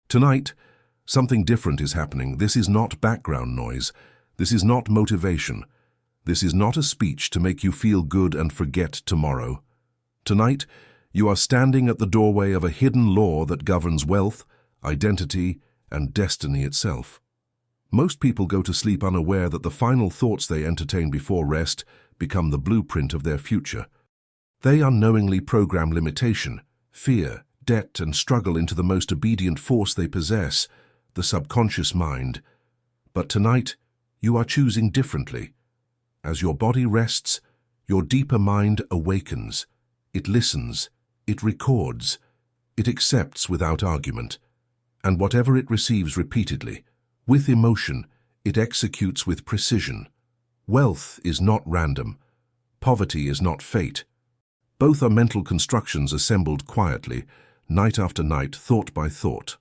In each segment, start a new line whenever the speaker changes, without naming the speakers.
Tonight, something different is happening. This is not background noise. This is not motivation. This is not a speech to make you feel good and forget tomorrow. Tonight, you are standing at the doorway of a hidden law that governs wealth, identity, and destiny itself. Most people go to sleep unaware that the final thoughts they entertain before rest become the blueprint of their future. They unknowingly program limitation, fear, debt, and struggle into the most obedient force they possess, the subconscious mind. But tonight, you are choosing differently. As your body rests, your deeper mind awakens. It listens, it records, it accepts without argument. And whatever it receives repeatedly, with emotion, it executes with precision. Wealth is not random. Poverty is not fate. Both are mental constructions assembled quietly, night after night, thought by thought.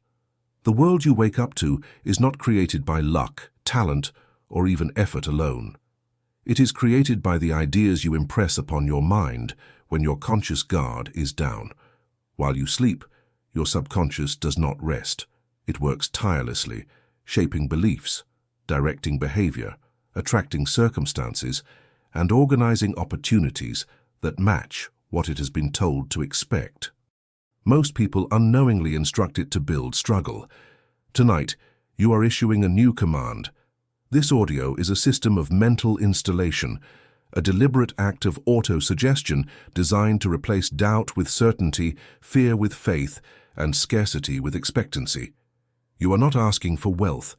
The world you wake up to is not created by luck, talent, or even effort alone. It is created by the ideas you impress upon your mind when your conscious guard is down. While you sleep, your subconscious does not rest. It works tirelessly, shaping beliefs, directing behavior, attracting circumstances, and organizing opportunities that match what it has been told to expect. Most people unknowingly instruct it to build struggle. Tonight, you are issuing a new command. This audio is a system of mental installation, a deliberate act of auto-suggestion designed to replace doubt with certainty, fear with faith, and scarcity with expectancy. You are not asking for wealth.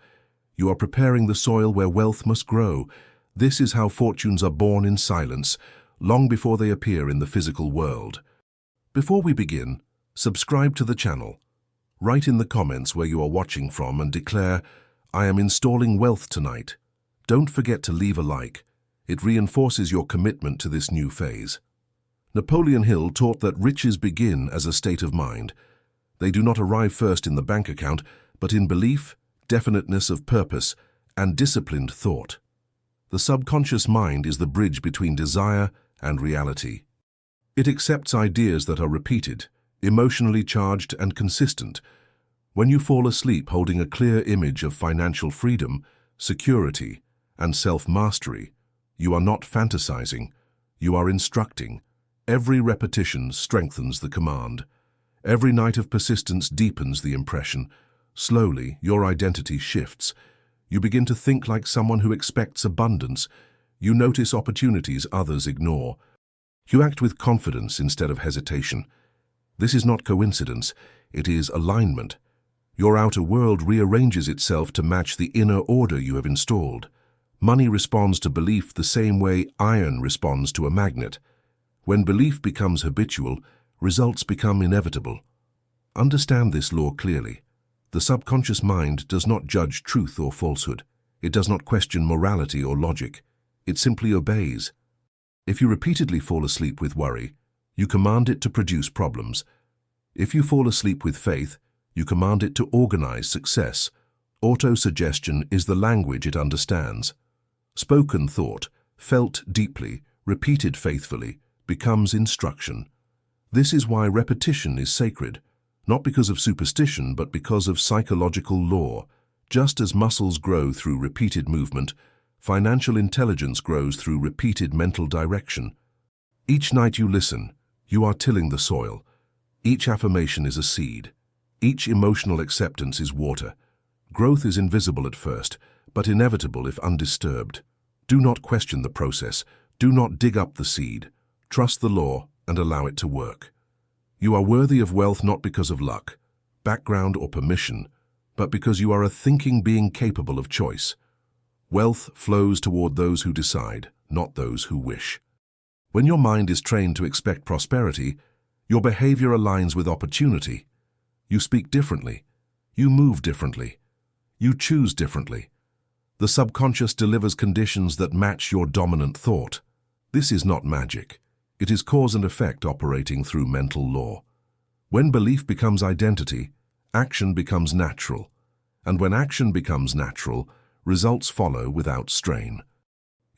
You are preparing the soil where wealth must grow. This is how fortunes are born in silence, long before they appear in the physical world. Before we begin, subscribe to the channel. Write in the comments where you are watching from and declare, "I am installing wealth tonight." Don't forget to leave a like. It reinforces your commitment to this new phase. Napoleon Hill taught that riches begin as a state of mind. They do not arrive first in the bank account, but in belief, definiteness of purpose, and disciplined thought. The subconscious mind is the bridge between desire and reality. It accepts ideas that are repeated, emotionally charged, and consistent. When you fall asleep holding a clear image of financial freedom, security, and self-mastery, you are not fantasizing, you are instructing. Every repetition strengthens the command. Every night of persistence deepens the impression. Slowly, your identity shifts. You begin to think like someone who expects abundance. You notice opportunities others ignore. You act with confidence instead of hesitation. This is not coincidence, it is alignment. Your outer world rearranges itself to match the inner order you have installed. Money responds to belief the same way iron responds to a magnet. When belief becomes habitual, results become inevitable. Understand this law clearly. The subconscious mind does not judge truth or falsehood. It does not question morality or logic. It simply obeys. If you repeatedly fall asleep with worry, you command it to produce problems. If you fall asleep with faith, you command it to organize success. Auto-suggestion is the language it understands. Spoken thought, felt deeply, repeated faithfully, becomes instruction. This is why repetition is sacred, not because of superstition, but because of psychological law. Just as muscles grow through repeated movement, financial intelligence grows through repeated mental direction. Each night you listen, you are tilling the soil. Each affirmation is a seed. Each emotional acceptance is water. Growth is invisible at first, but inevitable if undisturbed. Do not question the process. Do not dig up the seed. Trust the law and allow it to work. You are worthy of wealth not because of luck, background, or permission, but because you are a thinking being capable of choice. Wealth flows toward those who decide, not those who wish. When your mind is trained to expect prosperity, your behavior aligns with opportunity. You speak differently. You move differently. You choose differently. The subconscious delivers conditions that match your dominant thought. This is not magic. It is cause and effect operating through mental law. When belief becomes identity, action becomes natural. And when action becomes natural, results follow without strain.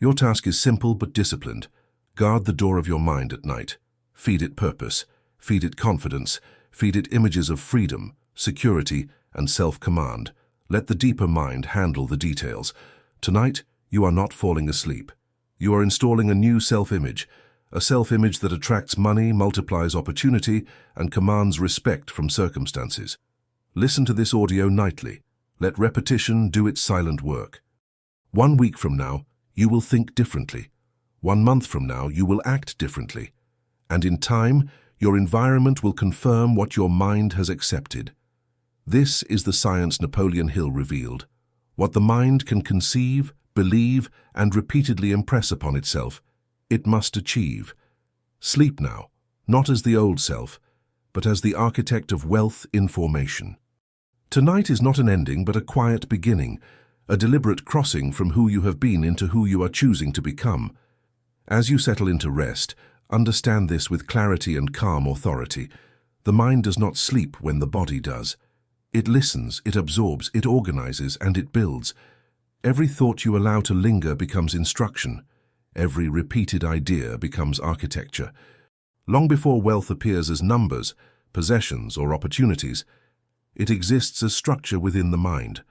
Your task is simple but disciplined. Guard the door of your mind at night. Feed it purpose. Feed it confidence. Feed it images of freedom, security, and self-command. Let the deeper mind handle the details. Tonight, you are not falling asleep. You are installing a new self-image, a self-image that attracts money, multiplies opportunity, and commands respect from circumstances. Listen to this audio nightly. Let repetition do its silent work. 1 week from now, you will think differently. 1 month from now, you will act differently. And in time, your environment will confirm what your mind has accepted. This is the science Napoleon Hill revealed. What the mind can conceive, believe, and repeatedly impress upon itself, it must achieve. Sleep now, not as the old self, but as the architect of wealth in formation. Tonight is not an ending, but a quiet beginning, a deliberate crossing from who you have been into who you are choosing to become. As you settle into rest, understand this with clarity and calm authority. The mind does not sleep when the body does. It listens, it absorbs, it organizes, and it builds. Every thought you allow to linger becomes instruction. Every repeated idea becomes architecture. Long before wealth appears as numbers, possessions, or opportunities, it exists as structure within the mind.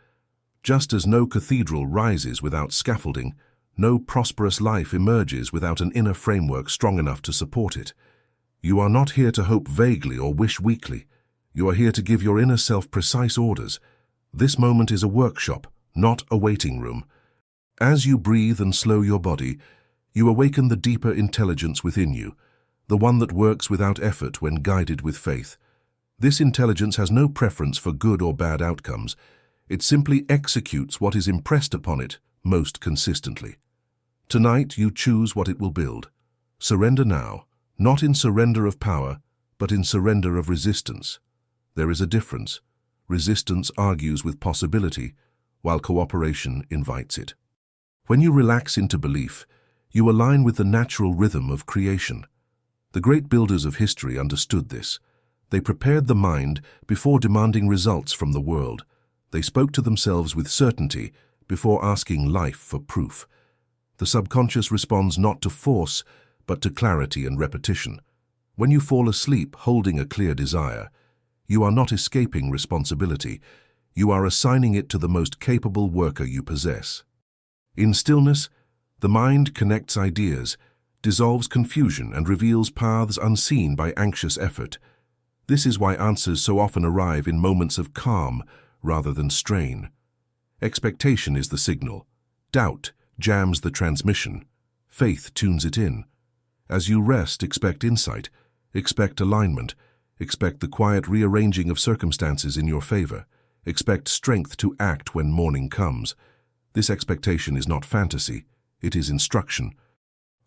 Just as no cathedral rises without scaffolding, no prosperous life emerges without an inner framework strong enough to support it. You are not here to hope vaguely or wish weakly. You are here to give your inner self precise orders. This moment is a workshop, not a waiting room. As you breathe and slow your body, you awaken the deeper intelligence within you, the one that works without effort when guided with faith. This intelligence has no preference for good or bad outcomes. It simply executes what is impressed upon it most consistently. Tonight you choose what it will build. Surrender now, not in surrender of power, but in surrender of resistance. There is a difference. Resistance argues with possibility, while cooperation invites it. When you relax into belief, you align with the natural rhythm of creation. The great builders of history understood this. They prepared the mind before demanding results from the world. They spoke to themselves with certainty before asking life for proof. The subconscious responds not to force, but to clarity and repetition. When you fall asleep holding a clear desire, you are not escaping responsibility. You are assigning it to the most capable worker you possess. In stillness, the mind connects ideas, dissolves confusion, and reveals paths unseen by anxious effort. This is why answers so often arrive in moments of calm rather than strain. Expectation is the signal. Doubt jams the transmission. Faith tunes it in. As you rest, expect insight, expect alignment, expect the quiet rearranging of circumstances in your favor, expect strength to act when morning comes. This expectation is not fantasy, it is instruction.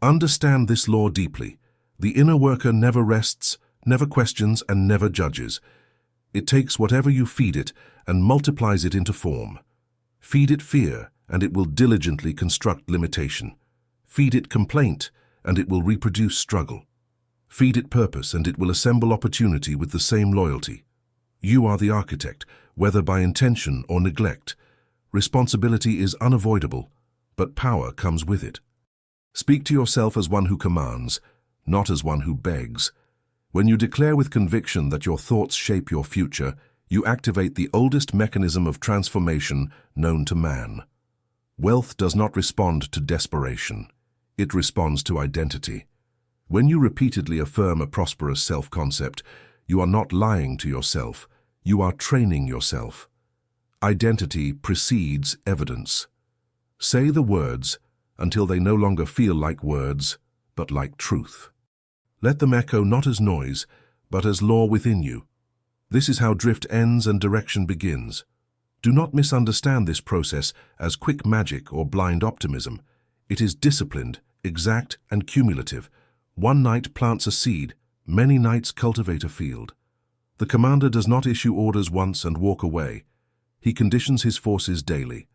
Understand this law deeply. The inner worker never rests, never questions, and never judges. It takes whatever you feed it and multiplies it into form. Feed it fear, and it will diligently construct limitation. Feed it complaint, and it will reproduce struggle. Feed it purpose, and it will assemble opportunity with the same loyalty. You are the architect, whether by intention or neglect. Responsibility is unavoidable, but power comes with it. Speak to yourself as one who commands, not as one who begs. When you declare with conviction that your thoughts shape your future, you activate the oldest mechanism of transformation known to man. Wealth does not respond to desperation. It responds to identity. When you repeatedly affirm a prosperous self-concept, you are not lying to yourself. You are training yourself. Identity precedes evidence. Say the words until they no longer feel like words, but like truth. Let them echo not as noise, but as law within you. This is how drift ends and direction begins. Do not misunderstand this process as quick magic or blind optimism. It is disciplined, exact, and cumulative. One night plants a seed, many nights cultivate a field. The commander does not issue orders once and walk away. He conditions his forces daily.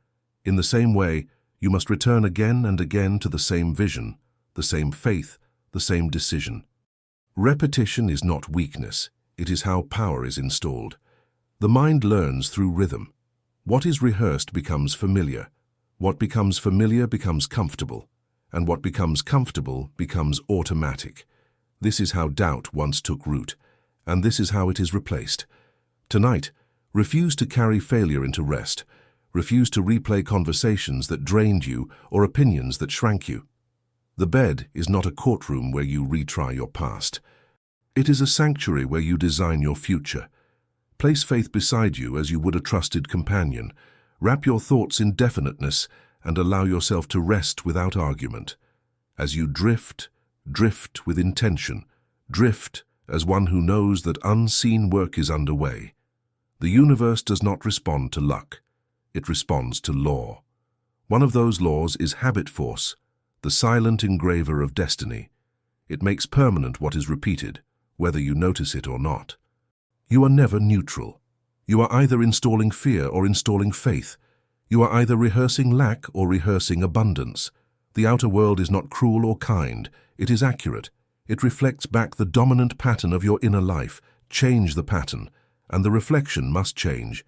In the same way, you must return again and again to the same vision, the same faith, the same decision. Repetition is not weakness, it is how power is installed. The mind learns through rhythm. What is rehearsed becomes familiar. What becomes familiar becomes comfortable. And what becomes comfortable becomes automatic. This is how doubt once took root, and this is how it is replaced. Tonight, Refuse to carry failure into rest. Refuse to replay conversations that drained you or opinions that shrank you. The bed is not a courtroom where you retry your past. It is a sanctuary where you design your future. Place faith beside you as you would a trusted companion. Wrap your thoughts in definiteness and allow yourself to rest without argument. As you drift, drift with intention. Drift as one who knows that unseen work is underway. The universe does not respond to luck. It responds to law. One of those laws is habit force, the silent engraver of destiny. It makes permanent what is repeated, whether you notice it or not. You are never neutral. You are either installing fear or installing faith. You are either rehearsing lack or rehearsing abundance. The outer world is not cruel or kind. It is accurate. It reflects back the dominant pattern of your inner life. Change the pattern, and the reflection must change.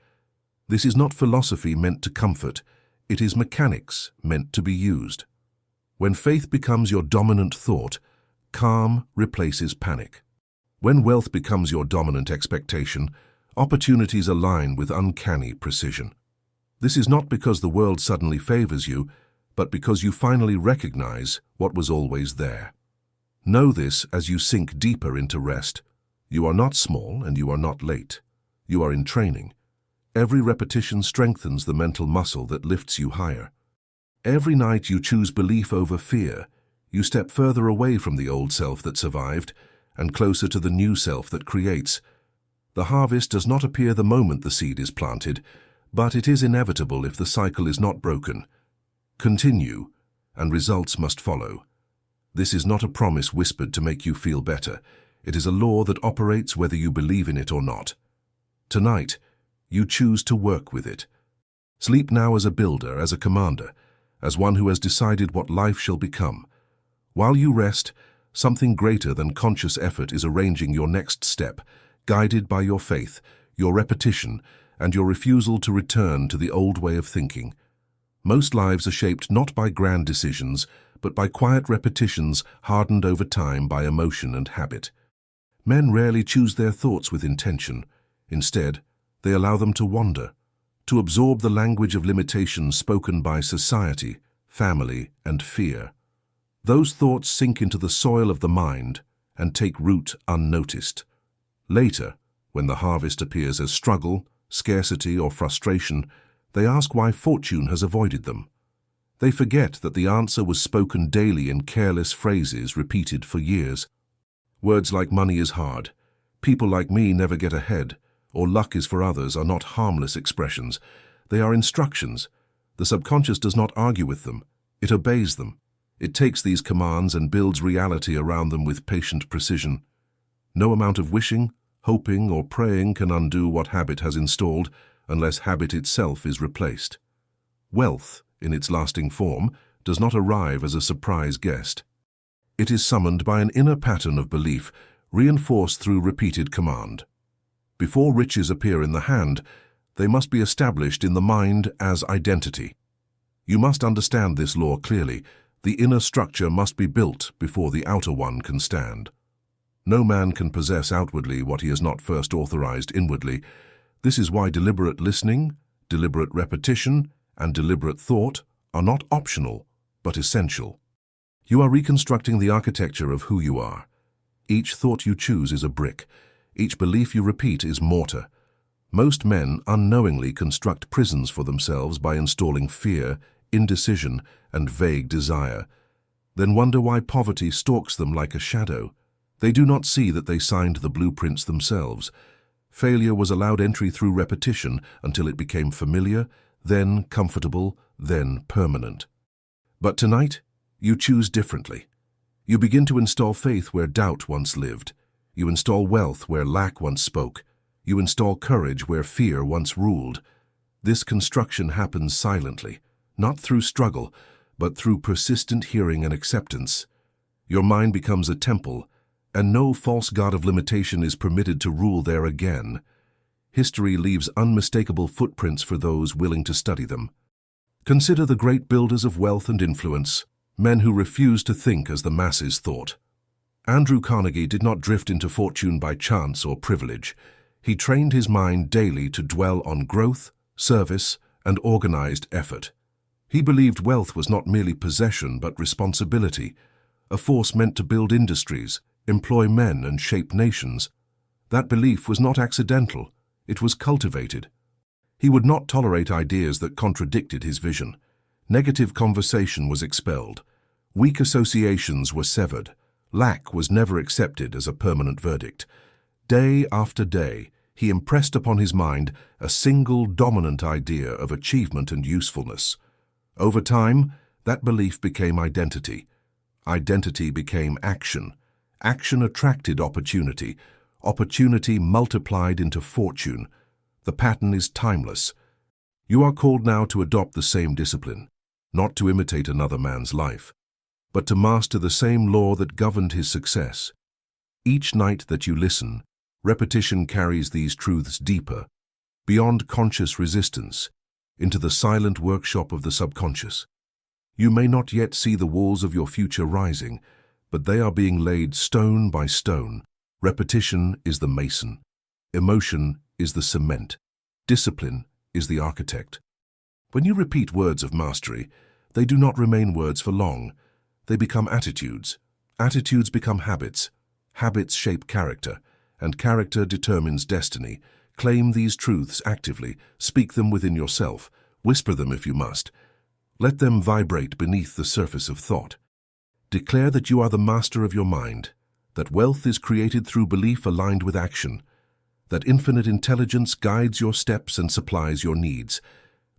This is not philosophy meant to comfort. It is mechanics meant to be used. When faith becomes your dominant thought, calm replaces panic. When wealth becomes your dominant expectation, opportunities align with uncanny precision. This is not because the world suddenly favors you, but because you finally recognize what was always there. Know this as you sink deeper into rest. You are not small and you are not late. You are in training. Every repetition strengthens the mental muscle that lifts you higher. Every night you choose belief over fear. You step further away from the old self that survived and closer to the new self that creates. The harvest does not appear the moment the seed is planted, but it is inevitable if the cycle is not broken. Continue, and results must follow. This is not a promise whispered to make you feel better. It is a law that operates whether you believe in it or not. Tonight, you choose to work with it. Sleep now as a builder, as a commander, as one who has decided what life shall become. While you rest, something greater than conscious effort is arranging your next step, guided by your faith, your repetition, and your refusal to return to the old way of thinking. Most lives are shaped not by grand decisions, but by quiet repetitions hardened over time by emotion and habit. Men rarely choose their thoughts with intention. Instead, they allow them to wander, to absorb the language of limitations spoken by society, family, and fear. Those thoughts sink into the soil of the mind and take root unnoticed. Later, when the harvest appears as struggle, scarcity, or frustration, they ask why fortune has avoided them. They forget that the answer was spoken daily in careless phrases repeated for years. Words like money is hard, people like me never get ahead, or luck is for others are not harmless expressions. They are instructions. The subconscious does not argue with them. It obeys them. It takes these commands and builds reality around them with patient precision. No amount of wishing, hoping, or praying can undo what habit has installed unless habit itself is replaced. Wealth, in its lasting form, does not arrive as a surprise guest. It is summoned by an inner pattern of belief, reinforced through repeated command. Before riches appear in the hand, they must be established in the mind as identity. You must understand this law clearly. The inner structure must be built before the outer one can stand. No man can possess outwardly what he has not first authorized inwardly. This is why deliberate listening, deliberate repetition, and deliberate thought are not optional, but essential. You are reconstructing the architecture of who you are. Each thought you choose is a brick. Each belief you repeat is mortar. Most men unknowingly construct prisons for themselves by installing fear, indecision, and vague desire, then wonder why poverty stalks them like a shadow. They do not see that they signed the blueprints themselves. Failure was allowed entry through repetition until it became familiar, then comfortable, then permanent. But tonight, you choose differently. You begin to install faith where doubt once lived. You install wealth where lack once spoke. You install courage where fear once ruled. This construction happens silently, not through struggle, but through persistent hearing and acceptance. Your mind becomes a temple, and no false god of limitation is permitted to rule there again. History leaves unmistakable footprints for those willing to study them. Consider the great builders of wealth and influence, men who refused to think as the masses thought. Andrew Carnegie did not drift into fortune by chance or privilege. He trained his mind daily to dwell on growth, service, and organized effort. He believed wealth was not merely possession but responsibility, a force meant to build industries, employ men, and shape nations. That belief was not accidental, it was cultivated. He would not tolerate ideas that contradicted his vision. Negative conversation was expelled. Weak associations were severed. Lack was never accepted as a permanent verdict. Day after day, he impressed upon his mind a single dominant idea of achievement and usefulness. Over time, that belief became identity. Identity became action. Action attracted opportunity. Opportunity multiplied into fortune. The pattern is timeless. You are called now to adopt the same discipline, not to imitate another man's life, but to master the same law that governed his success. Each night that you listen, repetition carries these truths deeper, beyond conscious resistance, into the silent workshop of the subconscious. You may not yet see the walls of your future rising, but they are being laid stone by stone. Repetition is the mason. Emotion is the cement. Discipline is the architect. When you repeat words of mastery, they do not remain words for long. They become attitudes. Attitudes become habits. Habits shape character, and character determines destiny. Claim these truths actively. Speak them within yourself. Whisper them if you must. Let them vibrate beneath the surface of thought. Declare that you are the master of your mind, that wealth is created through belief aligned with action, that infinite intelligence guides your steps and supplies your needs.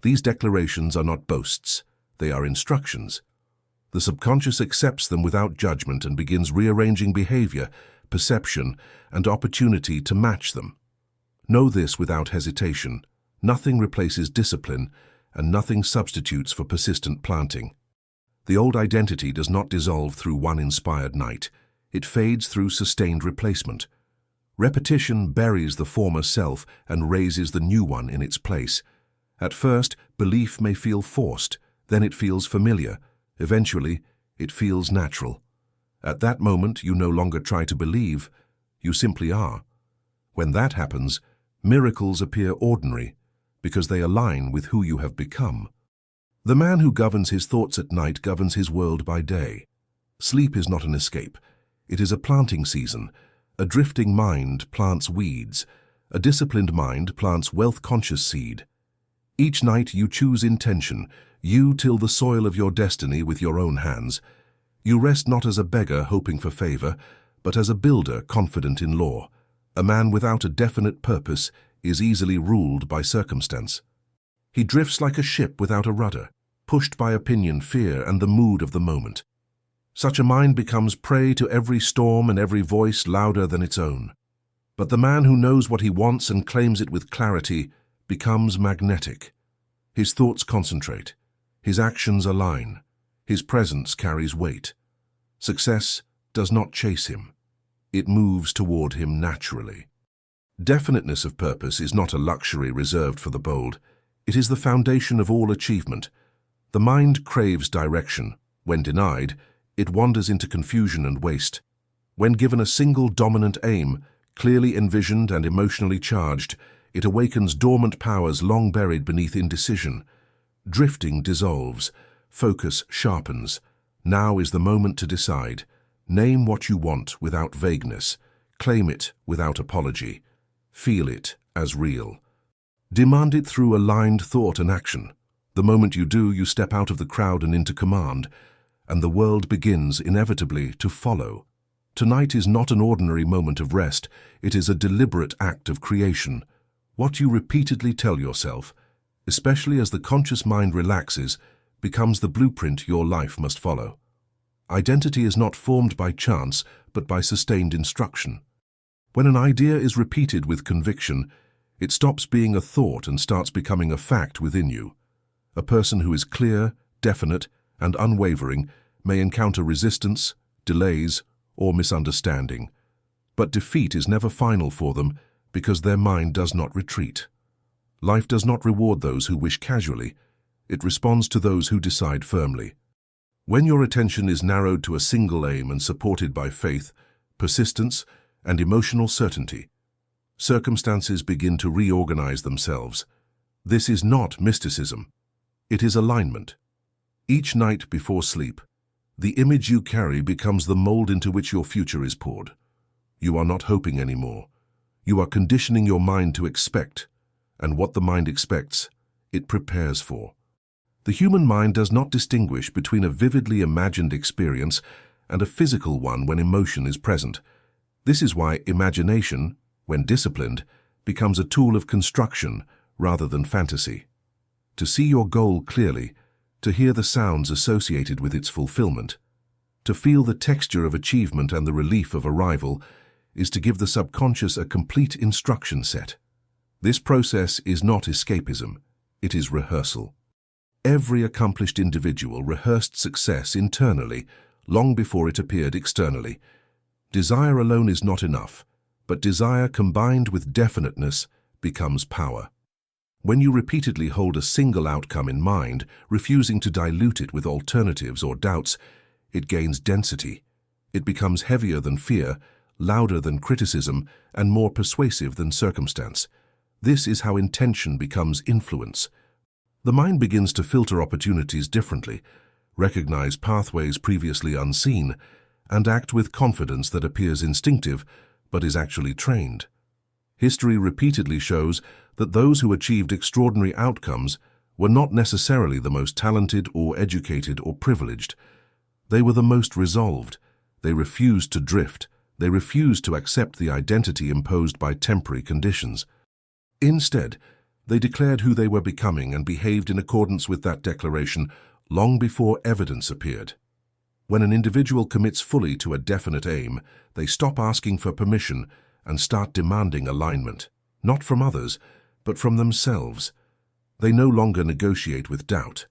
These declarations are not boasts, they are instructions. The subconscious accepts them without judgment and begins rearranging behavior, perception, and opportunity to match them. Know this without hesitation. Nothing replaces discipline, and nothing substitutes for persistent planting. The old identity does not dissolve through one inspired night. It fades through sustained replacement. Repetition buries the former self and raises the new one in its place. At first, belief may feel forced, then it feels familiar. Eventually, it feels natural. At that moment, you no longer try to believe, you simply are. When that happens, miracles appear ordinary, because they align with who you have become. The man who governs his thoughts at night governs his world by day. Sleep is not an escape. It is a planting season. A drifting mind plants weeds. A disciplined mind plants wealth-conscious seed. Each night you choose intention. You till the soil of your destiny with your own hands. You rest not as a beggar hoping for favor, but as a builder confident in law. A man without a definite purpose is easily ruled by circumstance. He drifts like a ship without a rudder, pushed by opinion, fear, and the mood of the moment. Such a mind becomes prey to every storm and every voice louder than its own. But the man who knows what he wants and claims it with clarity becomes magnetic. His thoughts concentrate. His actions align. His presence carries weight. Success does not chase him. It moves toward him naturally. Definiteness of purpose is not a luxury reserved for the bold. It is the foundation of all achievement. The mind craves direction. When denied, it wanders into confusion and waste. When given a single dominant aim, clearly envisioned and emotionally charged, it awakens dormant powers long buried beneath indecision. Drifting dissolves. Focus sharpens. Now is the moment to decide. Name what you want without vagueness. Claim it without apology. Feel it as real. Demand it through aligned thought and action. The moment you do, you step out of the crowd and into command, and the world begins inevitably to follow. Tonight is not an ordinary moment of rest. It is a deliberate act of creation. What you repeatedly tell yourself, especially as the conscious mind relaxes, becomes the blueprint your life must follow. Identity is not formed by chance, but by sustained instruction. When an idea is repeated with conviction, it stops being a thought and starts becoming a fact within you. A person who is clear, definite, and unwavering may encounter resistance, delays, or misunderstanding. But defeat is never final for them because their mind does not retreat. Life does not reward those who wish casually. It responds to those who decide firmly. When your attention is narrowed to a single aim and supported by faith, persistence, and emotional certainty, Circumstances begin to reorganize themselves. This is not mysticism. It is alignment. Each night before sleep, the image you carry becomes the mold into which your future is poured. You are not hoping anymore. You are conditioning your mind to expect, and what the mind expects, it prepares for. The human mind does not distinguish between a vividly imagined experience and a physical one when emotion is present. This is why imagination, when disciplined, becomes a tool of construction rather than fantasy. To see your goal clearly, to hear the sounds associated with its fulfillment, to feel the texture of achievement and the relief of arrival, is to give the subconscious a complete instruction set. This process is not escapism, it is rehearsal. Every accomplished individual rehearsed success internally, long before it appeared externally. Desire alone is not enough, but desire combined with definiteness becomes power. When you repeatedly hold a single outcome in mind, refusing to dilute it with alternatives or doubts, it gains density. It becomes heavier than fear, louder than criticism, and more persuasive than circumstance. This is how intention becomes influence. The mind begins to filter opportunities differently, recognize pathways previously unseen, and act with confidence that appears instinctive but is actually trained. History repeatedly shows that those who achieved extraordinary outcomes were not necessarily the most talented or educated or privileged. They were the most resolved. They refused to drift. They refused to accept the identity imposed by temporary conditions. Instead, they declared who they were becoming and behaved in accordance with that declaration long before evidence appeared. When an individual commits fully to a definite aim, they stop asking for permission and start demanding alignment, not from others, but from themselves. They no longer negotiate with doubt.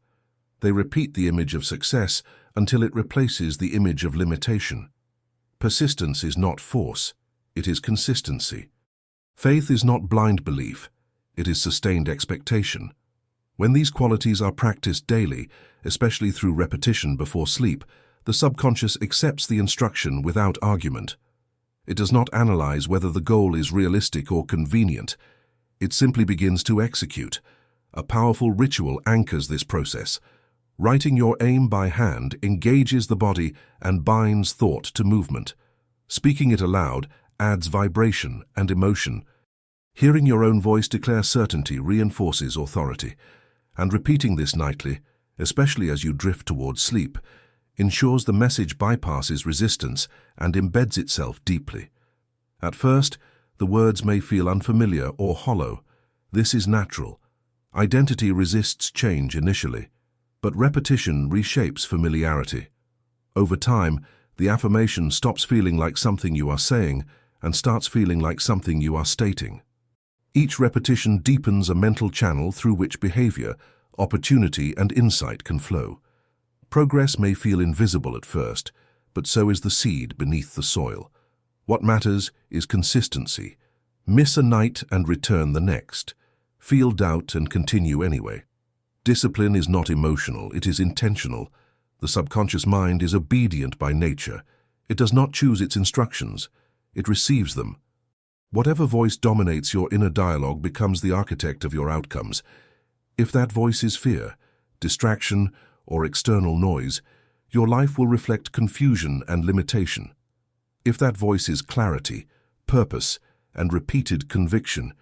They repeat the image of success until it replaces the image of limitation. Persistence is not force, it is consistency. Faith is not blind belief, it is sustained expectation. When these qualities are practiced daily, especially through repetition before sleep, the subconscious accepts the instruction without argument. It does not analyze whether the goal is realistic or convenient. It simply begins to execute. A powerful ritual anchors this process. Writing your aim by hand engages the body and binds thought to movement. Speaking it aloud adds vibration and emotion. Hearing your own voice declare certainty reinforces authority. And repeating this nightly, especially as you drift towards sleep, ensures the message bypasses resistance and embeds itself deeply. At first, the words may feel unfamiliar or hollow. This is natural. Identity resists change initially, but repetition reshapes familiarity. Over time, the affirmation stops feeling like something you are saying and starts feeling like something you are stating. Each repetition deepens a mental channel through which behavior, opportunity, and insight can flow. Progress may feel invisible at first, but so is the seed beneath the soil. What matters is consistency. Miss a night and return the next. Feel doubt and continue anyway. Discipline is not emotional, it is intentional. The subconscious mind is obedient by nature. It does not choose its instructions, it receives them. Whatever voice dominates your inner dialogue becomes the architect of your outcomes. If that voice is fear, distraction, or external noise, your life will reflect confusion and limitation. If that voice is clarity, purpose, and repeated conviction,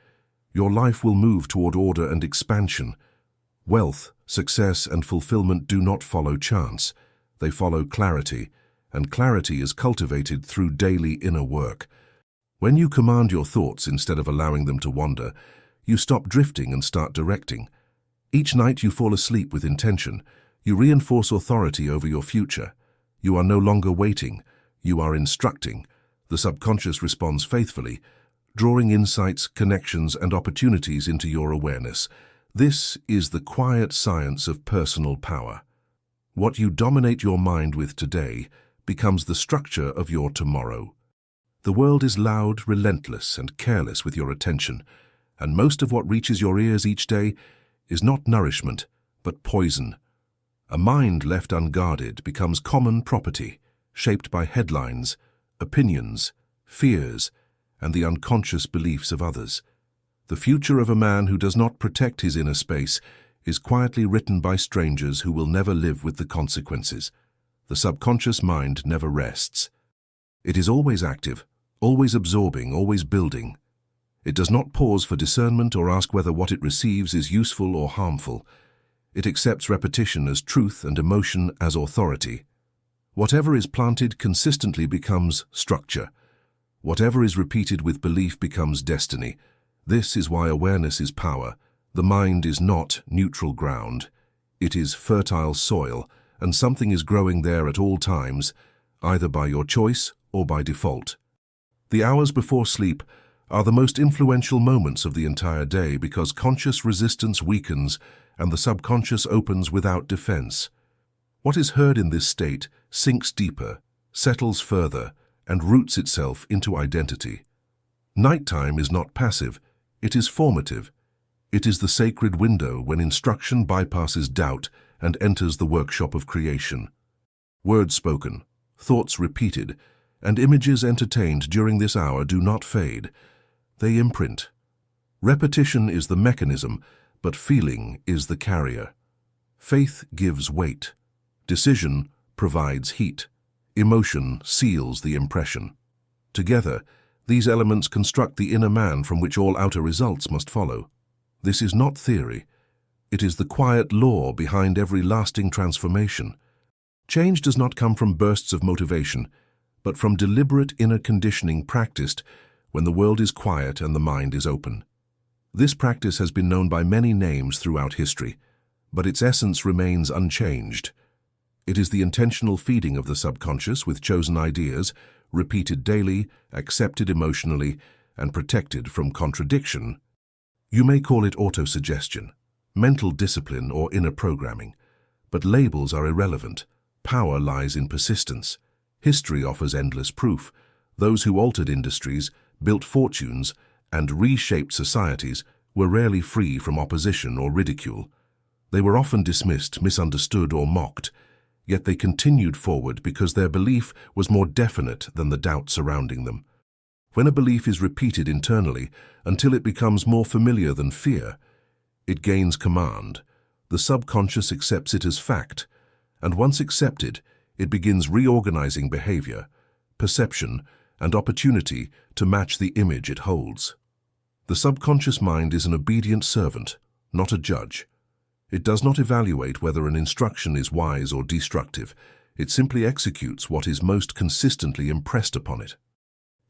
your life will move toward order and expansion. Wealth, success, and fulfillment do not follow chance. They follow clarity, and clarity is cultivated through daily inner work. When you command your thoughts instead of allowing them to wander, you stop drifting and start directing. Each night you fall asleep with intention. You reinforce authority over your future. You are no longer waiting. You are instructing. The subconscious responds faithfully, drawing insights, connections, and opportunities into your awareness. This is the quiet science of personal power. What you dominate your mind with today becomes the structure of your tomorrow. The world is loud, relentless, and careless with your attention, and most of what reaches your ears each day is not nourishment, but poison. A mind left unguarded becomes common property, shaped by headlines, opinions, fears, and the unconscious beliefs of others. The future of a man who does not protect his inner space is quietly written by strangers who will never live with the consequences. The subconscious mind never rests. It is always active, always absorbing, always building. It does not pause for discernment or ask whether what it receives is useful or harmful. It accepts repetition as truth and emotion as authority. Whatever is planted consistently becomes structure. Whatever is repeated with belief becomes destiny. This is why awareness is power. The mind is not neutral ground. It is fertile soil, and something is growing there at all times, either by your choice or by default. The hours before sleep are the most influential moments of the entire day because conscious resistance weakens and the subconscious opens without defense. What is heard in this state sinks deeper, settles further, and roots itself into identity. Nighttime is not passive, it is formative. It is the sacred window when instruction bypasses doubt and enters the workshop of creation. Words spoken, thoughts repeated, and images entertained during this hour do not fade. They imprint. Repetition is the mechanism, but feeling is the carrier. Faith gives weight. Decision provides heat. Emotion seals the impression. Together, these elements construct the inner man from which all outer results must follow. This is not theory. It is the quiet law behind every lasting transformation. Change does not come from bursts of motivation, but from deliberate inner conditioning practiced when the world is quiet and the mind is open. This practice has been known by many names throughout history, but its essence remains unchanged. It is the intentional feeding of the subconscious with chosen ideas, repeated daily, accepted emotionally, and protected from contradiction. You may call it autosuggestion, mental discipline, or inner programming, but labels are irrelevant. Power lies in persistence. History offers endless proof. Those who altered industries, built fortunes, and reshaped societies were rarely free from opposition or ridicule. They were often dismissed, misunderstood, or mocked, yet they continued forward because their belief was more definite than the doubt surrounding them. When a belief is repeated internally until it becomes more familiar than fear, it gains command. The subconscious accepts it as fact, and once accepted, it begins reorganizing behavior, perception, and opportunity to match the image it holds. The subconscious mind is an obedient servant, not a judge. It does not evaluate whether an instruction is wise or destructive. It simply executes what is most consistently impressed upon it.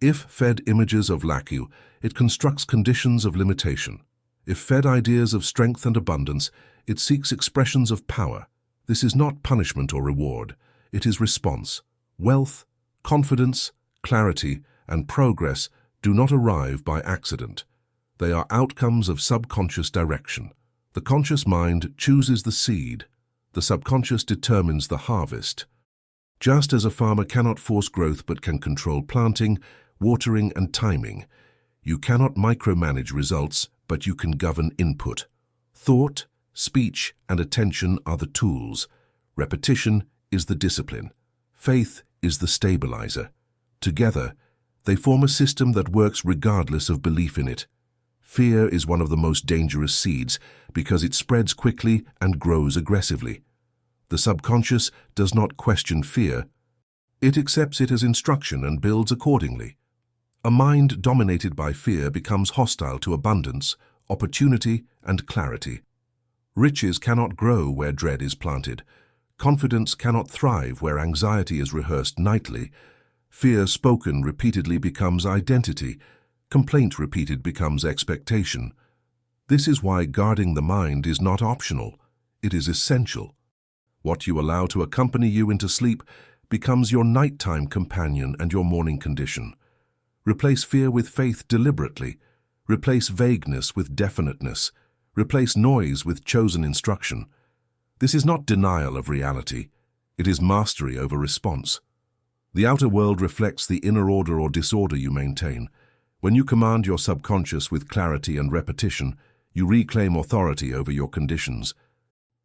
If fed images of lack, it constructs conditions of limitation. If fed ideas of strength and abundance, it seeks expressions of power. This is not punishment or reward. It is response. Wealth, confidence, clarity, and progress do not arrive by accident. They are outcomes of subconscious direction. The conscious mind chooses the seed. The subconscious determines the harvest. Just as a farmer cannot force growth but can control planting, watering, and timing, you cannot micromanage results, but you can govern input. Thought, speech, and attention are the tools. Repetition is the discipline. Faith is the stabilizer. Together, they form a system that works regardless of belief in it. Fear is one of the most dangerous seeds because it spreads quickly and grows aggressively. The subconscious does not question fear. It accepts it as instruction and builds accordingly. A mind dominated by fear becomes hostile to abundance, opportunity, and clarity. Riches cannot grow where dread is planted. Confidence cannot thrive where anxiety is rehearsed nightly. Fear spoken repeatedly becomes identity. Complaint repeated becomes expectation. This is why guarding the mind is not optional. It is essential. What you allow to accompany you into sleep becomes your nighttime companion and your morning condition. Replace fear with faith deliberately. Replace vagueness with definiteness. Replace noise with chosen instruction. This is not denial of reality. It is mastery over response. The outer world reflects the inner order or disorder you maintain. When you command your subconscious with clarity and repetition, you reclaim authority over your conditions.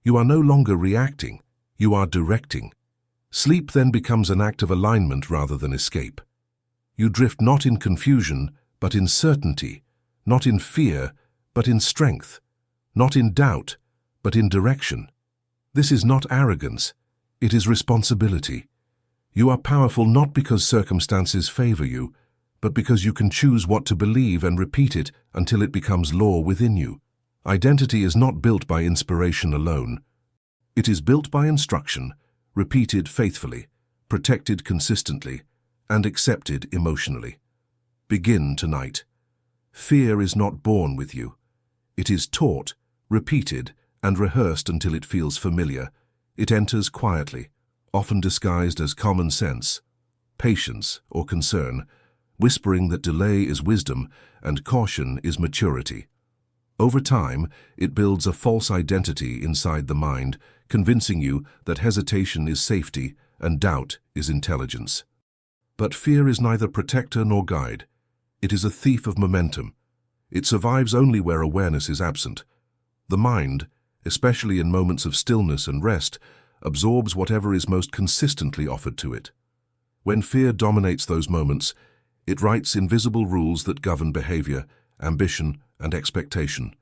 You are no longer reacting, you are directing. Sleep then becomes an act of alignment rather than escape. You drift not in confusion, but in certainty, not in fear, but in strength, not in doubt, but in direction. This is not arrogance, it is responsibility. You are powerful not because circumstances favor you, but because you can choose what to believe and repeat it until it becomes law within you. Identity is not built by inspiration alone. It is built by instruction, repeated faithfully, protected consistently, and accepted emotionally. Begin tonight. Fear is not born with you. It is taught, repeated, and rehearsed until it feels familiar. It enters quietly, often disguised as common sense, patience, or concern, whispering that delay is wisdom and caution is maturity. Over time, it builds a false identity inside the mind, convincing you that hesitation is safety and doubt is intelligence. But fear is neither protector nor guide. It is a thief of momentum. It survives only where awareness is absent. The mind, especially in moments of stillness and rest, absorbs whatever is most consistently offered to it. When fear dominates those moments, it writes invisible rules that govern behavior, ambition, and expectation.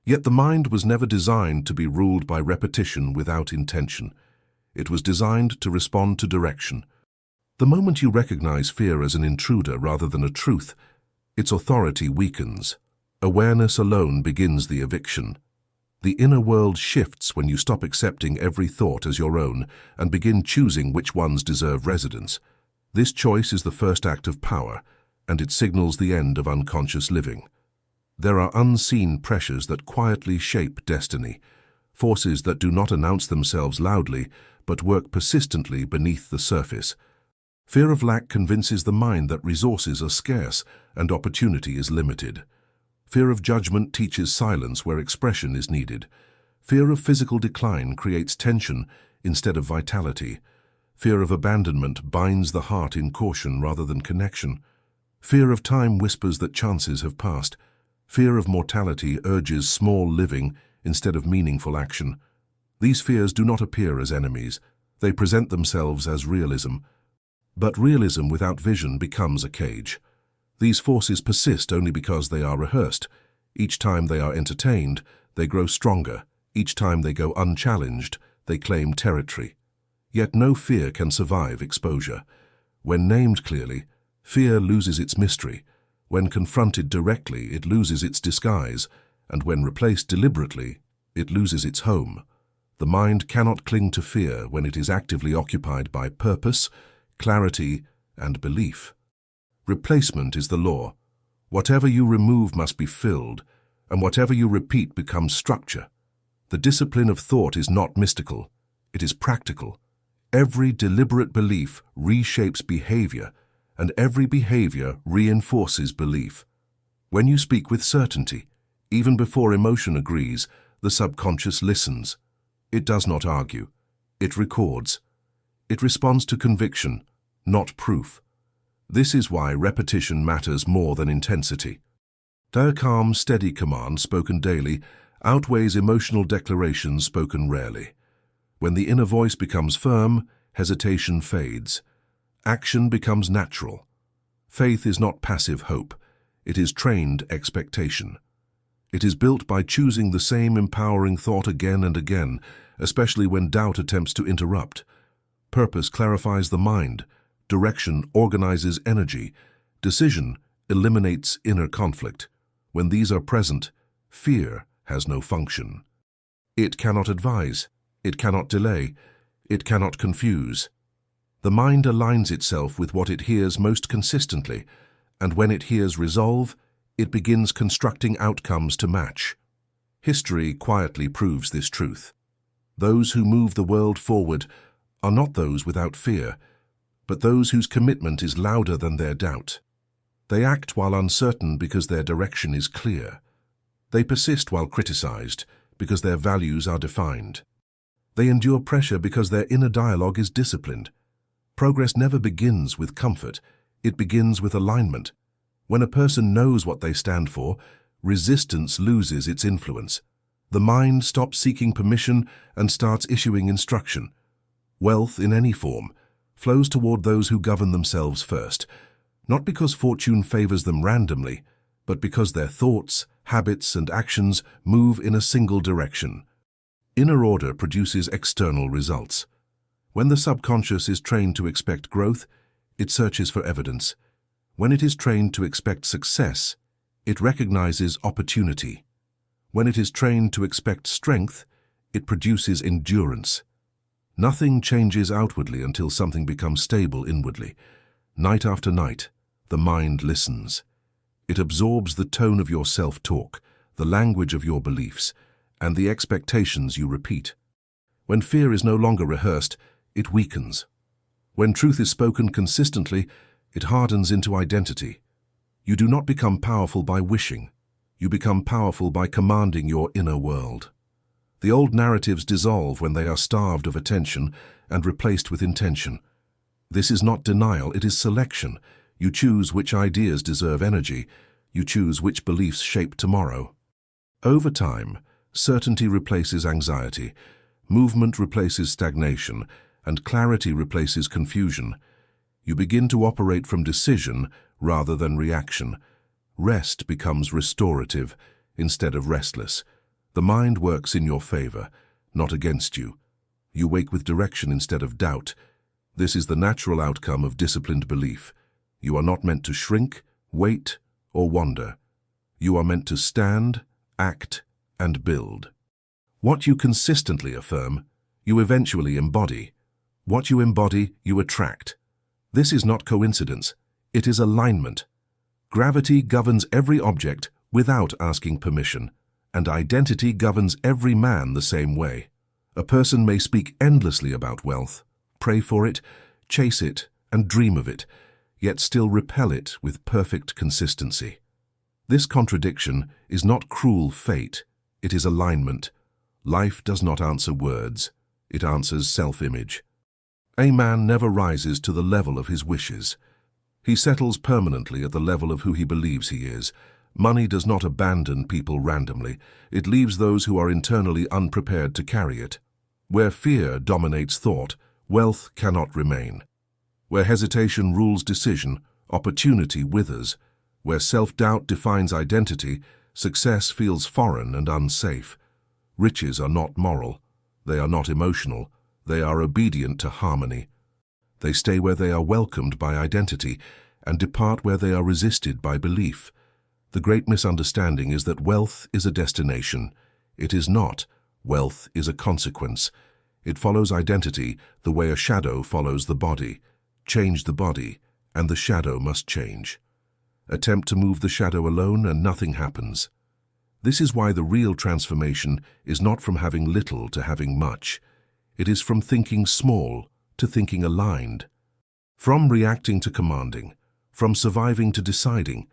Yet the mind was never designed to be ruled by repetition without intention. It was designed to respond to direction. The moment you recognize fear as an intruder rather than a truth, its authority weakens. Awareness alone begins the eviction. The inner world shifts when you stop accepting every thought as your own and begin choosing which ones deserve residence. This choice is the first act of power, and it signals the end of unconscious living. There are unseen pressures that quietly shape destiny, forces that do not announce themselves loudly, but work persistently beneath the surface. Fear of lack convinces the mind that resources are scarce and opportunity is limited. Fear of judgment teaches silence where expression is needed. Fear of physical decline creates tension instead of vitality. Fear of abandonment binds the heart in caution rather than connection. Fear of time whispers that chances have passed. Fear of mortality urges small living instead of meaningful action. These fears do not appear as enemies. They present themselves as realism. But realism without vision becomes a cage. These forces persist only because they are rehearsed. Each time they are entertained, they grow stronger. Each time they go unchallenged, they claim territory. Yet no fear can survive exposure. When named clearly, fear loses its mystery. When confronted directly, it loses its disguise. And when replaced deliberately, it loses its home. The mind cannot cling to fear when it is actively occupied by purpose, clarity, and belief. Replacement is the law. Whatever you remove must be filled, and whatever you repeat becomes structure. The discipline of thought is not mystical, it is practical. Every deliberate belief reshapes behavior, and every behavior reinforces belief. When you speak with certainty, even before emotion agrees, the subconscious listens. It does not argue. It records. It responds to conviction, not proof. This is why repetition matters more than intensity. A calm, steady command spoken daily outweighs emotional declarations spoken rarely. When the inner voice becomes firm, hesitation fades. Action becomes natural. Faith is not passive hope. It is trained expectation. It is built by choosing the same empowering thought again and again, especially when doubt attempts to interrupt. Purpose clarifies the mind. Direction organizes energy. Decision eliminates inner conflict. When these are present, fear has no function. It cannot advise. It cannot delay. It cannot confuse. The mind aligns itself with what it hears most consistently, and when it hears resolve, it begins constructing outcomes to match. History quietly proves this truth. Those who move the world forward are not those without fear, but those whose commitment is louder than their doubt. They act while uncertain because their direction is clear. They persist while criticized because their values are defined. They endure pressure because their inner dialogue is disciplined. Progress never begins with comfort, it begins with alignment. When a person knows what they stand for, resistance loses its influence. The mind stops seeking permission and starts issuing instruction. Wealth, in any form, flows toward those who govern themselves first, not because fortune favors them randomly, but because their thoughts, habits, and actions move in a single direction. Inner order produces external results. When the subconscious is trained to expect growth, it searches for evidence. When it is trained to expect success, it recognizes opportunity. When it is trained to expect strength, it produces endurance. Nothing changes outwardly until something becomes stable inwardly. Night after night, the mind listens. It absorbs the tone of your self-talk, the language of your beliefs, and the expectations you repeat. When fear is no longer rehearsed, it weakens. When truth is spoken consistently, it hardens into identity. You do not become powerful by wishing. You become powerful by commanding your inner world. The old narratives dissolve when they are starved of attention and replaced with intention. This is not denial, it is selection. You choose which ideas deserve energy. You choose which beliefs shape tomorrow. Over time, certainty replaces anxiety, movement replaces stagnation, and clarity replaces confusion. You begin to operate from decision rather than reaction. Rest becomes restorative instead of restless. The mind works in your favor, not against you. You wake with direction instead of doubt. This is the natural outcome of disciplined belief. You are not meant to shrink, wait, or wander. You are meant to stand, act, and build. What you consistently affirm, you eventually embody. What you embody, you attract. This is not coincidence, it is alignment. Gravity governs every object without asking permission, and identity governs every man the same way. A person may speak endlessly about wealth, pray for it, chase it, and dream of it, yet still repel it with perfect consistency. This contradiction is not cruel fate, it is alignment. Life does not answer words, it answers self-image. A man never rises to the level of his wishes. He settles permanently at the level of who he believes he is. Money does not abandon people randomly. It leaves those who are internally unprepared to carry it. Where fear dominates thought, wealth cannot remain. Where hesitation rules decision, opportunity withers. Where self-doubt defines identity, success feels foreign and unsafe. Riches are not moral. They are not emotional. They are obedient to harmony. They stay where they are welcomed by identity and depart where they are resisted by belief. The great misunderstanding is that wealth is a destination. It is not. Wealth is a consequence. It follows identity the way a shadow follows the body. Change the body, and the shadow must change. Attempt to move the shadow alone and nothing happens. This is why the real transformation is not from having little to having much. It is from thinking small to thinking aligned. From reacting to commanding. From surviving to deciding.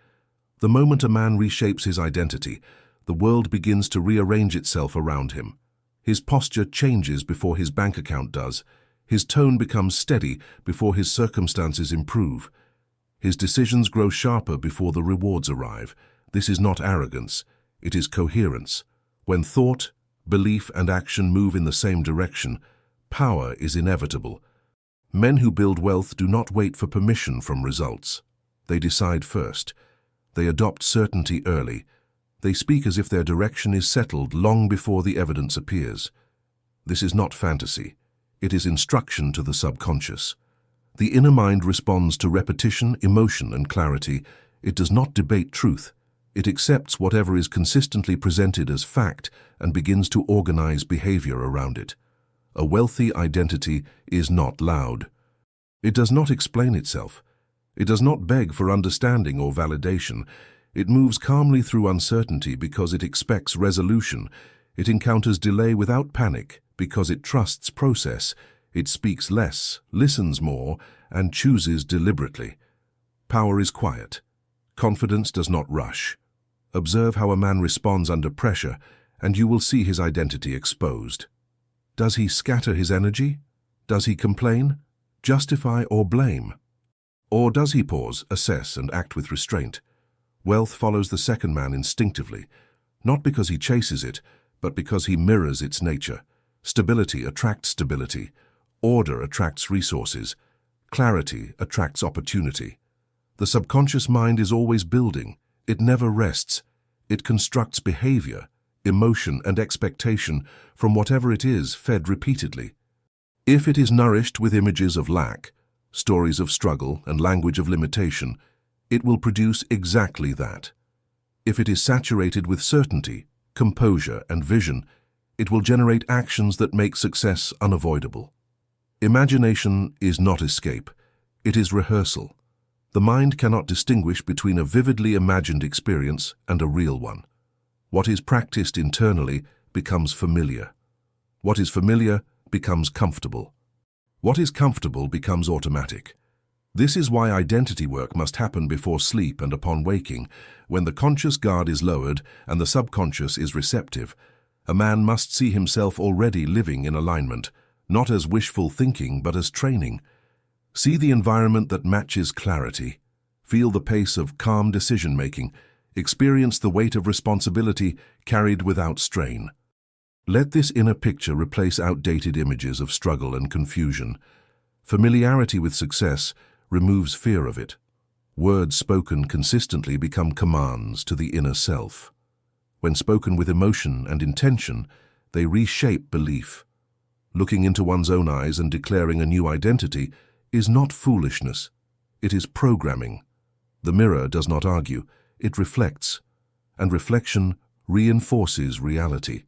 The moment a man reshapes his identity, the world begins to rearrange itself around him. His posture changes before his bank account does. His tone becomes steady before his circumstances improve. His decisions grow sharper before the rewards arrive. This is not arrogance. It is coherence. When thought, belief, and action move in the same direction, power is inevitable. Men who build wealth do not wait for permission from results. They decide first. They adopt certainty early. They speak as if their direction is settled long before the evidence appears. This is not fantasy. It is instruction to the subconscious. The inner mind responds to repetition, emotion, and clarity. It does not debate truth. It accepts whatever is consistently presented as fact and begins to organize behavior around it. A wealthy identity is not loud. It does not explain itself. It does not beg for understanding or validation. It moves calmly through uncertainty because it expects resolution. It encounters delay without panic because it trusts process. It speaks less, listens more, and chooses deliberately. Power is quiet. Confidence does not rush. Observe how a man responds under pressure, and you will see his identity exposed. Does he scatter his energy? Does he complain, justify, or blame? Or does he pause, assess, and act with restraint? Wealth follows the second man instinctively, not because he chases it, but because he mirrors its nature. Stability attracts stability. Order attracts resources. Clarity attracts opportunity. The subconscious mind is always building. It never rests. It constructs behavior, emotion, and expectation from whatever it is fed repeatedly. If it is nourished with images of lack, stories of struggle, and language of limitation, it will produce exactly that. If it is saturated with certainty, composure, and vision, it will generate actions that make success unavoidable. Imagination is not escape. It is rehearsal. The mind cannot distinguish between a vividly imagined experience and a real one. What is practiced internally becomes familiar. What is familiar becomes comfortable. What is comfortable becomes automatic. This is why identity work must happen before sleep and upon waking, when the conscious guard is lowered and the subconscious is receptive. A man must see himself already living in alignment, not as wishful thinking but as training. See the environment that matches clarity. Feel the pace of calm decision-making. Experience the weight of responsibility carried without strain. Let this inner picture replace outdated images of struggle and confusion. Familiarity with success removes fear of it. Words spoken consistently become commands to the inner self. When spoken with emotion and intention, they reshape belief. Looking into one's own eyes and declaring a new identity is not foolishness. It is programming. The mirror does not argue, it reflects, and reflection reinforces reality.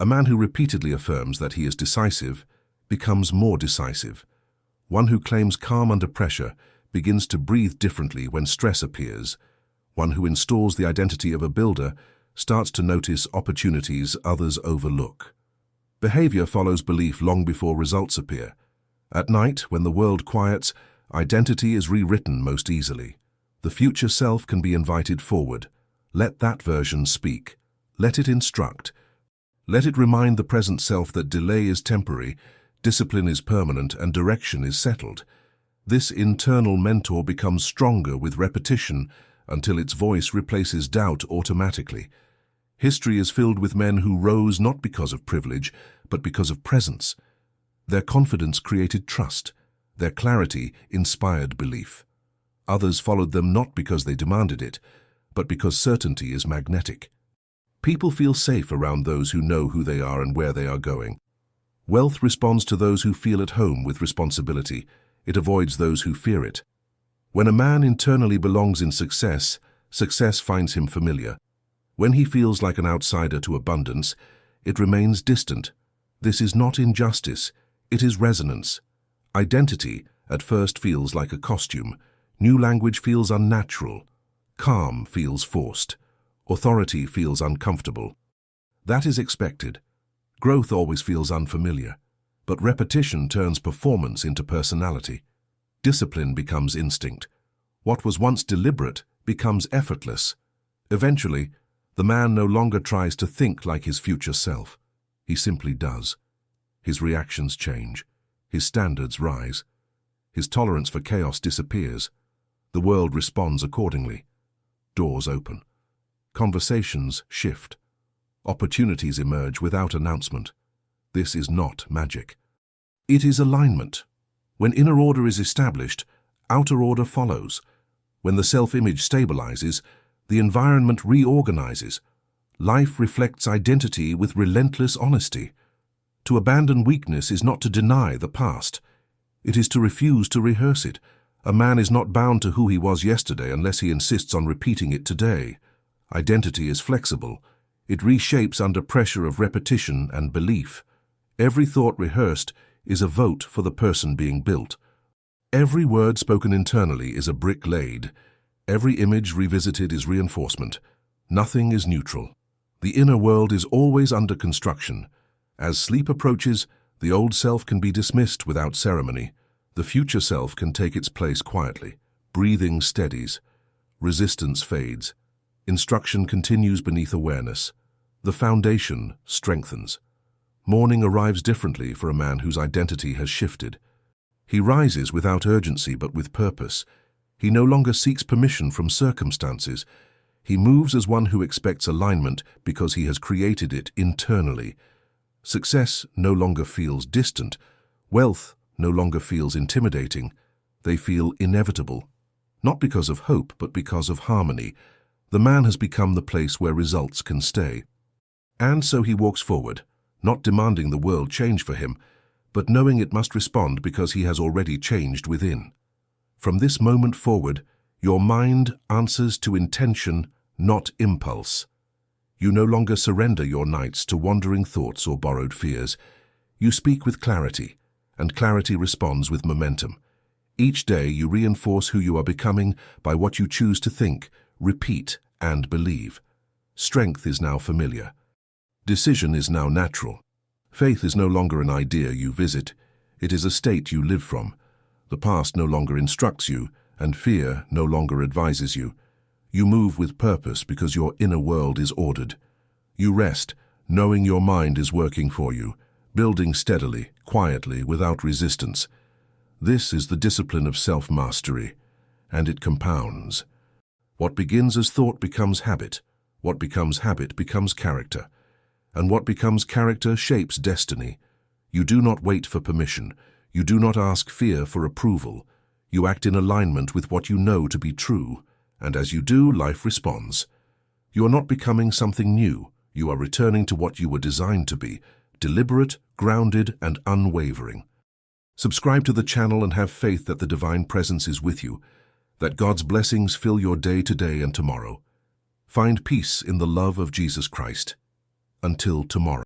A man who repeatedly affirms that he is decisive becomes more decisive. One who claims calm under pressure begins to breathe differently when stress appears. One who installs the identity of a builder starts to notice opportunities others overlook. Behavior follows belief long before results appear. At night, when the world quiets, identity is rewritten most easily. The future self can be invited forward. Let that version speak. Let it instruct. Let it remind the present self that delay is temporary, discipline is permanent, and direction is settled. This internal mentor becomes stronger with repetition until its voice replaces doubt automatically. History is filled with men who rose not because of privilege, but because of presence. Their confidence created trust. Their clarity inspired belief. Others followed them not because they demanded it, but because certainty is magnetic. People feel safe around those who know who they are and where they are going. Wealth responds to those who feel at home with responsibility. It avoids those who fear it. When a man internally belongs in success, success finds him familiar. When he feels like an outsider to abundance, it remains distant. This is not injustice, it is resonance. Identity at first feels like a costume. New language feels unnatural. Calm feels forced. Authority feels uncomfortable. That is expected. Growth always feels unfamiliar, but repetition turns performance into personality. Discipline becomes instinct. What was once deliberate becomes effortless. Eventually, the man no longer tries to think like his future self. He simply does. His reactions change. His standards rise. His tolerance for chaos disappears. The world responds accordingly. Doors open. Conversations shift. Opportunities emerge without announcement. This is not magic. It is alignment. When inner order is established, outer order follows. When the self-image stabilizes, the environment reorganizes. Life reflects identity with relentless honesty. To abandon weakness is not to deny the past. It is to refuse to rehearse it. A man is not bound to who he was yesterday unless he insists on repeating it today. Identity is flexible. It reshapes under pressure of repetition and belief. Every thought rehearsed is a vote for the person being built. Every word spoken internally is a brick laid. Every image revisited is reinforcement. Nothing is neutral. The inner world is always under construction. As sleep approaches, the old self can be dismissed without ceremony. The future self can take its place quietly. Breathing steadies. Resistance fades. Instruction continues beneath awareness. The foundation strengthens. Morning arrives differently for a man whose identity has shifted. He rises without urgency but with purpose. He no longer seeks permission from circumstances. He moves as one who expects alignment because he has created it internally. Success no longer feels distant. Wealth no longer feels intimidating. They feel inevitable. Not because of hope, but because of harmony. The man has become the place where results can stay. And so he walks forward, not demanding the world change for him, but knowing it must respond because he has already changed within. From this moment forward, your mind answers to intention, not impulse. You no longer surrender your nights to wandering thoughts or borrowed fears. You speak with clarity, and clarity responds with momentum. Each day you reinforce who you are becoming by what you choose to think, repeat, and believe. Strength is now familiar. Decision is now natural. Faith is no longer an idea you visit. It is a state you live from. The past no longer instructs you, and fear no longer advises you. You move with purpose because your inner world is ordered. You rest, knowing your mind is working for you, building steadily, quietly, without resistance. This is the discipline of self-mastery, and it compounds. What begins as thought becomes habit. What becomes habit becomes character. And what becomes character shapes destiny. You do not wait for permission. You do not ask fear for approval. You act in alignment with what you know to be true, and as you do, life responds. You are not becoming something new. You are returning to what you were designed to be, deliberate, grounded, and unwavering. Subscribe to the channel and have faith that the divine presence is with you, that God's blessings fill your day today and tomorrow. Find peace in the love of Jesus Christ. Until tomorrow.